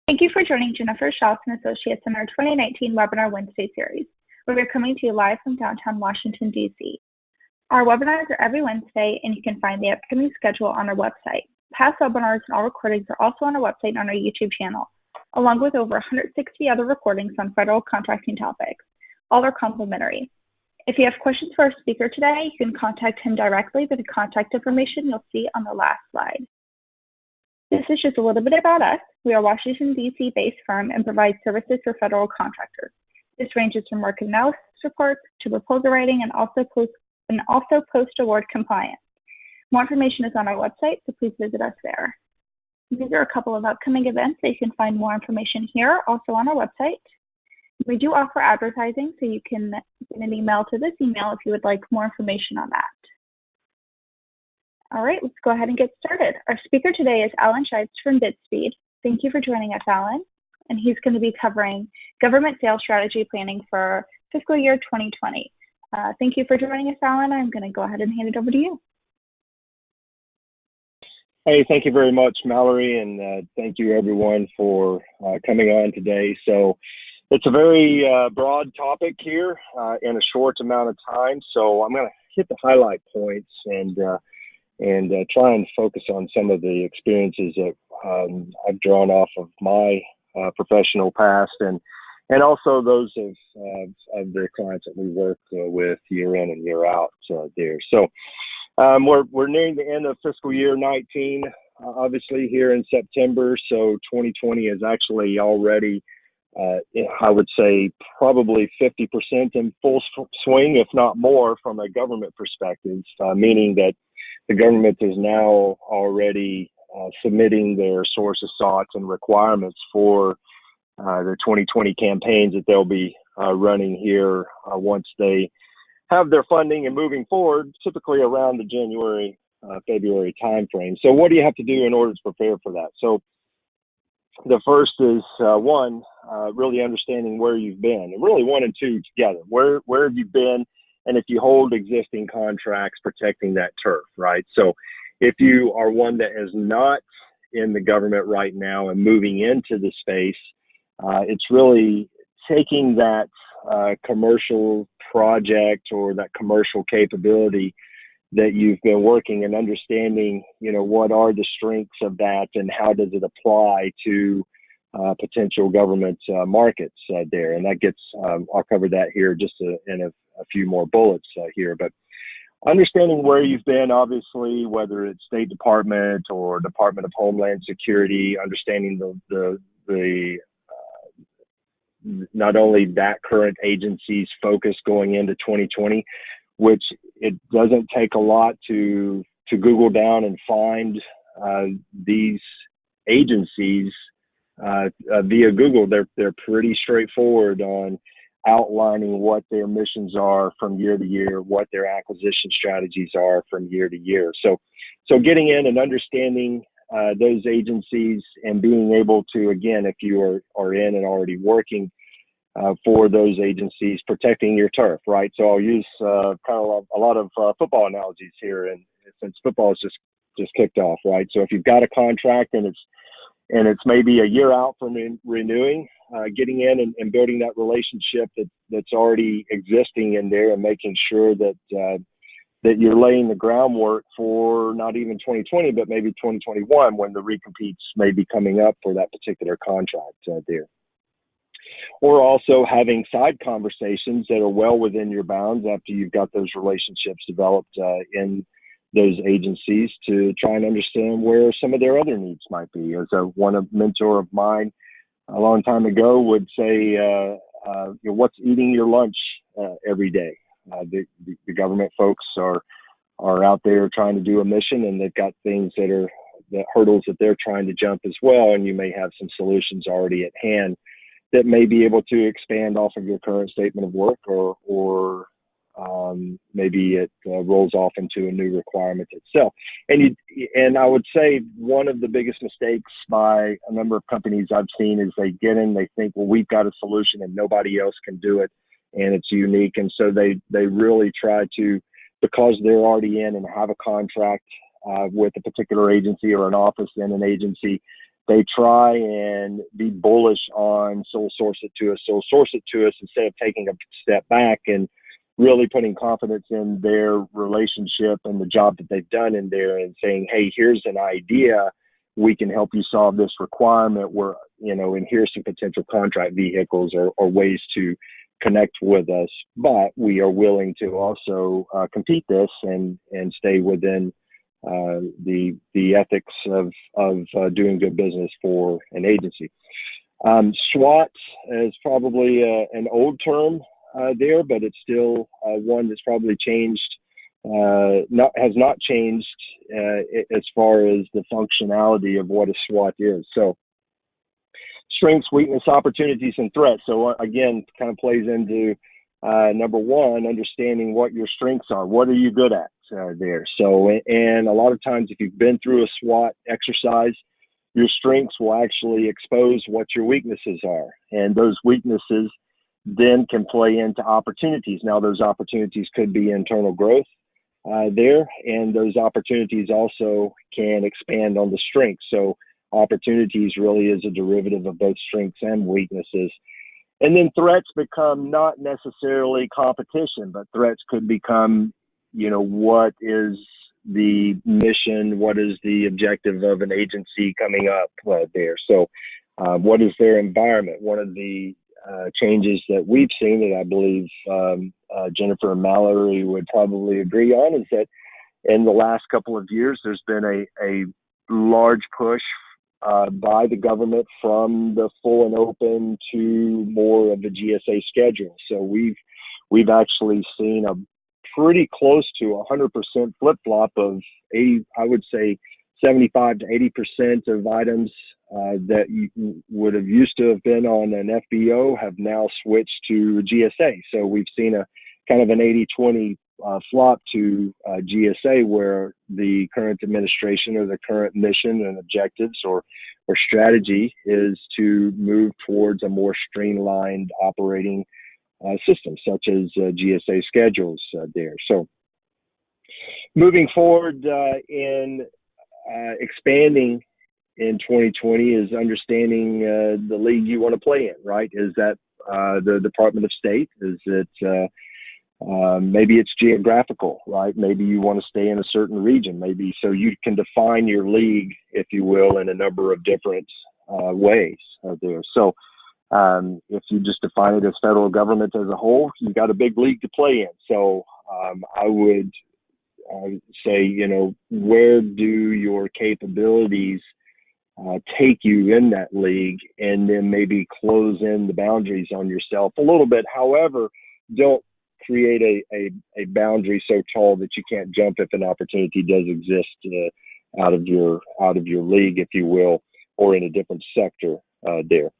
Thank you for joining Jennifer Schaus and Associates in our 2019 Webinar Wednesday series, where we're coming to you live from downtown Washington, D.C. Our webinars are every Wednesday, and you can find the upcoming schedule on our website. Past webinars and all recordings are also on our website and on our YouTube channel, along with over 160 other recordings on federal contracting topics. All are complimentary. If you have questions for our speaker today, you can contact him directly with the contact information you'll see on the last slide. This is just a little bit about us. We are a Washington, D.C. based firm and provide services for federal contractors. This ranges from market analysis reports to proposal writing and also post-award compliance. More information is on our website, so please visit us there. These are a couple of upcoming events that you can find more information here, also on our website. We do offer advertising, so you can send an email to this email if you would like more information on that. All right, let's go ahead and get started. Our speaker today is Alan Scheibs from BidSpeed. Thank you for joining us, Alan. And he's going to be covering government sales strategy planning for fiscal year 2020. Thank you for joining us, Alan. I'm going to go ahead and hand it over to you. Hey, thank you very much, Mallory, and thank you everyone for coming on today. So it's a very broad topic here in a short amount of time. So I'm going to hit the highlight points and try and focus on some of the experiences that I've drawn off of my professional past and also those of the clients that we work with year in and year out there. So we're nearing the end of fiscal year 19, obviously here in September. So 2020 is actually already, I would say, probably 50% in full swing, if not more, from a government perspective, meaning that the government is now already submitting their source of SOTs and requirements for the 2020 campaigns that they'll be running here once they have their funding and moving forward, typically around the January, February timeframe. So what do you have to do in order to prepare for that? So the first is really understanding where you've been, and really 1 and 2 together. Where have you been? And if you hold existing contracts, protecting that turf, right? So if you are one that is not in the government right now and moving into the space, it's really taking that commercial project or that commercial capability that you've been working and understanding, what are the strengths of that and how does it apply to potential government markets there. And that gets, I'll cover that here just in a few more bullets here, but understanding where you've been, obviously, whether it's State Department or Department of Homeland Security, understanding the not only that current agency's focus going into 2020, which it doesn't take a lot to Google down and find these agencies via Google. They're pretty straightforward on outlining what their missions are from year to year, what their acquisition strategies are from year to year. So getting in and understanding those agencies and being able to, again, if you are in and already working for those agencies, protecting your turf, right? So I'll use kind of a lot of football analogies here, and since football is just kicked off, right? So if you've got a contract and it's maybe a year out from renewing, getting in and building that relationship that's already existing in there and making sure that you're laying the groundwork for not even 2020, but maybe 2021 when the recompetes may be coming up for that particular contract there. Or also having side conversations that are well within your bounds after you've got those relationships developed in those agencies to try and understand where some of their other needs might be. As one mentor of mine a long time ago would say, what's eating your lunch every day? The government folks are out there trying to do a mission, and they've got things that are the hurdles that they're trying to jump as well. And you may have some solutions already at hand that may be able to expand off of your current statement of work, or maybe it rolls off into a new requirement itself. And I would say one of the biggest mistakes by a number of companies I've seen is they get in, they think, well, we've got a solution and nobody else can do it, and it's unique. And so they really try to, because they're already in and have a contract with a particular agency or an office in an agency, they try and be bullish on sole source it to us instead of taking a step back and really putting confidence in their relationship and the job that they've done in there and saying, hey, here's an idea. We can help you solve this requirement and here's some potential contract vehicles or ways to connect with us, but we are willing to also compete this and stay within the ethics of doing good business for an agency. SWOT is probably an old term there, but it's still one that's probably changed, has not changed as far as the functionality of what a SWOT is. So strengths, weakness, opportunities, and threats. So again, kind of plays into number one, understanding what your strengths are. What are you good at there? So, and a lot of times if you've been through a SWOT exercise, your strengths will actually expose what your weaknesses are. And those weaknesses then can play into opportunities. Now, those opportunities could be internal growth there, and those opportunities also can expand on the strengths. So opportunities really is a derivative of both strengths and weaknesses. And then threats become not necessarily competition, but threats could become, what is the mission? What is the objective of an agency coming up there? So what is their environment? One of the changes that we've seen that I believe Jennifer and Mallory would probably agree on is that in the last couple of years, there's been a large push by the government from the full and open to more of the GSA schedule. So we've actually seen a pretty close to 100% flip-flop of 80, I would say 75 to 80% of items that you would have used to have been on an FBO have now switched to GSA. So we've seen a kind of an 80-20 flop to GSA, where the current administration or the current mission and objectives or strategy is to move towards a more streamlined operating system, such as GSA schedules there. So moving forward in expanding in 2020 is understanding the league you want to play in, right? Is that the Department of State? Is it maybe it's geographical, right? Maybe you want to stay in a certain region, maybe, so you can define your league, if you will, in a number of different ways there. So if you just define it as federal government as a whole, you've got a big league to play in. So I would say, where do your capabilities take you in that league, and then maybe close in the boundaries on yourself a little bit. However, don't create a boundary so tall that you can't jump if an opportunity does exist out of your league, if you will, or in a different sector there.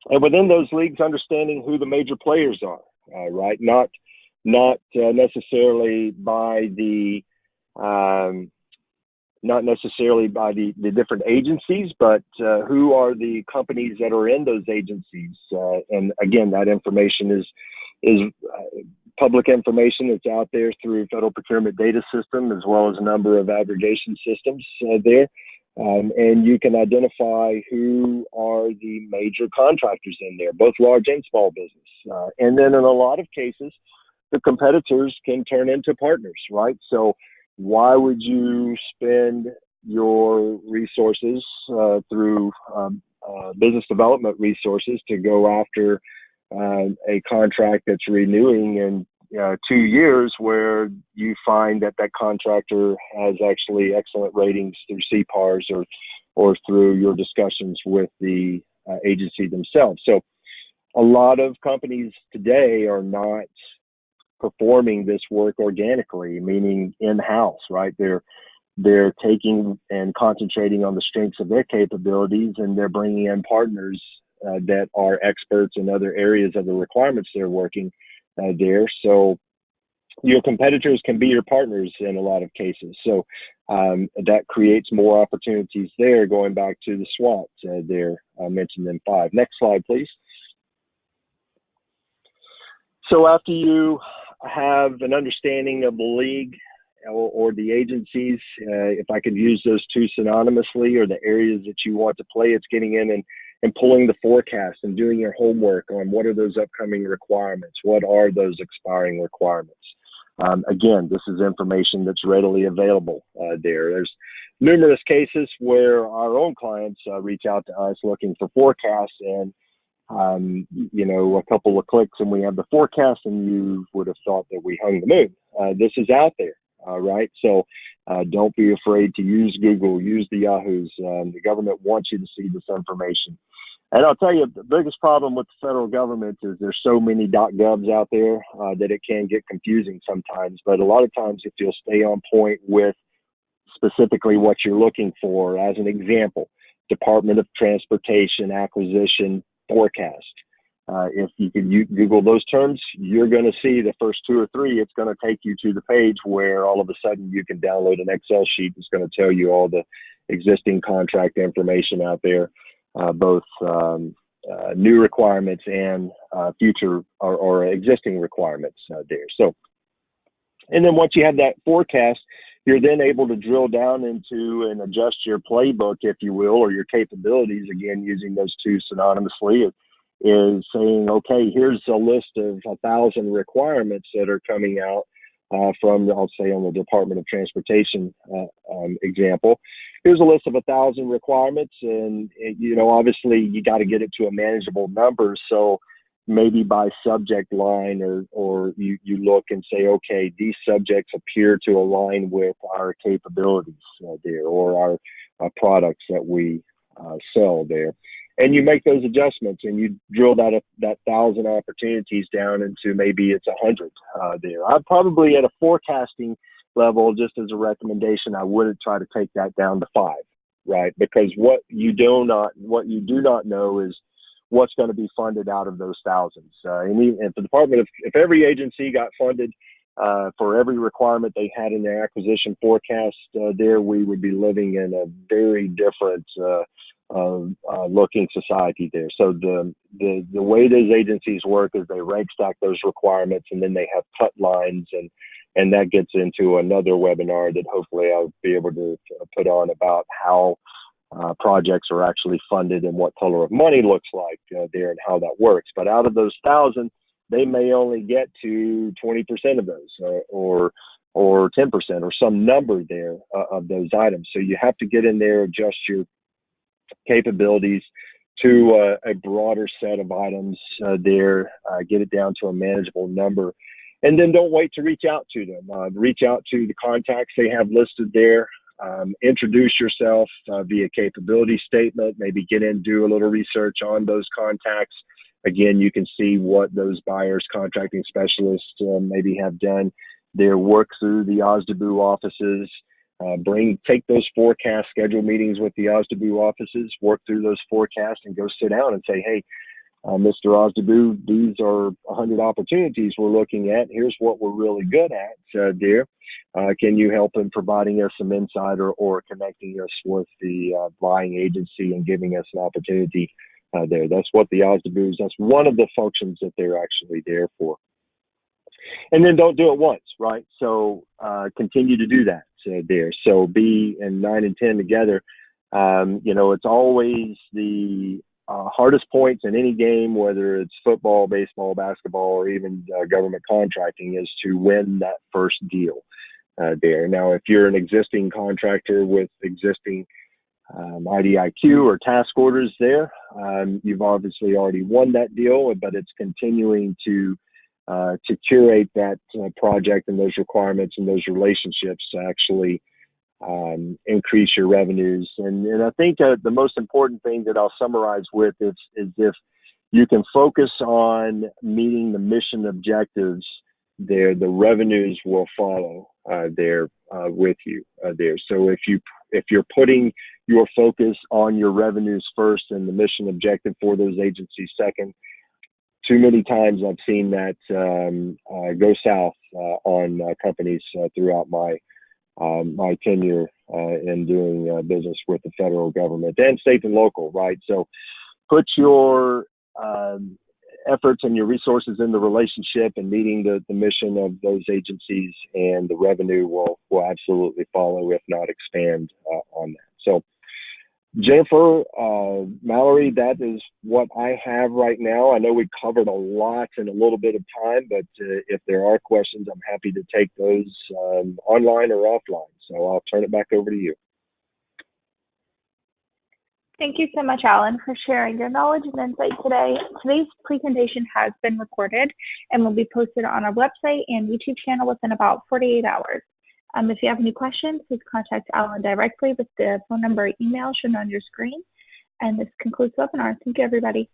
And within those leagues, understanding who the major players are, right? Not necessarily by the different agencies, but who are the companies that are in those agencies. And again, that information is public information that's out there through Federal Procurement Data System, as well as a number of aggregation systems there. And you can identify who are the major contractors in there, both large and small business. And then in a lot of cases, the competitors can turn into partners, right? So why would you spend your resources through business development resources to go after a contract that's renewing in 2 years, where you find that contractor has actually excellent ratings through CPARS or through your discussions with the agency themselves? So a lot of companies today are not performing this work organically, meaning in-house, right? They're taking and concentrating on the strengths of their capabilities, and they're bringing in partners that are experts in other areas of the requirements they're working there. So your competitors can be your partners in a lot of cases. So that creates more opportunities there, going back to the SWOT there mentioned in 5. Next slide, please. So after you have an understanding of the league or the agencies, if I could use those two synonymously, or the areas that you want to play, it's getting in and pulling the forecast and doing your homework on what are those upcoming requirements, what are those expiring requirements. Again, this is information that's readily available there. There's numerous cases where our own clients reach out to us looking for forecasts, and a couple of clicks and we have the forecast, and you would have thought that we hung the moon. This is out there, right? So don't be afraid to use Google, use the Yahoos. The government wants you to see this information. And I'll tell you, the biggest problem with the federal government is there's so many .govs out there that it can get confusing sometimes. But a lot of times, if you'll stay on point with specifically what you're looking for, as an example, Department of Transportation acquisition forecast. If you can Google those terms, you're going to see the first two or three. It's going to take you to the page where all of a sudden you can download an Excel sheet. It's going to tell you all the existing contract information out there, both new requirements and future or existing requirements there. So, and then once you have that forecast, you're then able to drill down into and adjust your playbook, if you will, or your capabilities, again, using those two synonymously, is saying, okay, here's a list of 1,000 requirements that are coming out from, I'll say, on the Department of Transportation example. Here's a list of 1,000 requirements, and, obviously you got to get it to a manageable number. So maybe by subject line, or you look and say, okay, these subjects appear to align with our capabilities there, or our products that we sell there. And you make those adjustments, and you drill that 1,000 opportunities down into maybe it's 100 there. I'd probably, at a forecasting level, just as a recommendation, I wouldn't try to take that down to 5, right? Because what you do not know is what's going to be funded out of those thousands. And the Department if every agency got funded for every requirement they had in their acquisition forecast there, we would be living in a very different looking society there. So the way those agencies work is they rank stack those requirements, and then they have cut lines, and that gets into another webinar that hopefully I'll be able to put on about how projects are actually funded and what color of money looks like there and how that works. But out of those 1,000, they may only get to 20% of those, or 10%, or some number there of those items. So you have to get in there, adjust your capabilities to a broader set of items there, get it down to a manageable number. And then don't wait to reach out to them. Reach out to the contacts they have listed there. Introduce yourself via capability statement, maybe get in, do a little research on those contacts. Again, you can see what those buyers, contracting specialists maybe have done their work through the OSDBU offices. Take those forecasts, schedule meetings with the OSDBU offices, work through those forecasts, and go sit down and say, hey, Mr. OSDBU, these are 100 opportunities we're looking at. Here's what we're really good at, dear. Can you help in providing us some insight or connecting us with the buying agency and giving us an opportunity there? That's what the OSDBUs, that's one of the functions that they're actually there for. And then don't do it once, right? So continue to do that there. So be in 9 and 10 together. It's always the hardest points in any game, whether it's football, baseball, basketball, or even government contracting, is to win that first deal there. Now, if you're an existing contractor with existing IDIQ or task orders there, you've obviously already won that deal, but it's continuing to curate that project and those requirements and those relationships to actually increase your revenues. And I think the most important thing that I'll summarize with is if you can focus on meeting the mission objectives there, the revenues will follow there with you there. So if you're putting your focus on your revenues first and the mission objective for those agencies second, too many times I've seen that go south on companies throughout my tenure in doing business with the federal government and state and local, right? So put your efforts and your resources in the relationship and meeting the mission of those agencies, and the revenue will absolutely follow, if not expand on that. So Jennifer, Mallory, that is what I have right now. I know we covered a lot in a little bit of time, but if there are questions, I'm happy to take those online or offline. So I'll turn it back over to you. Thank you so much, Alan, for sharing your knowledge and insight today. Today's presentation has been recorded and will be posted on our website and YouTube channel within about 48 hours. If you have any questions, please contact Alan directly with the phone number or email shown on your screen. And this concludes the webinar. Thank you, everybody.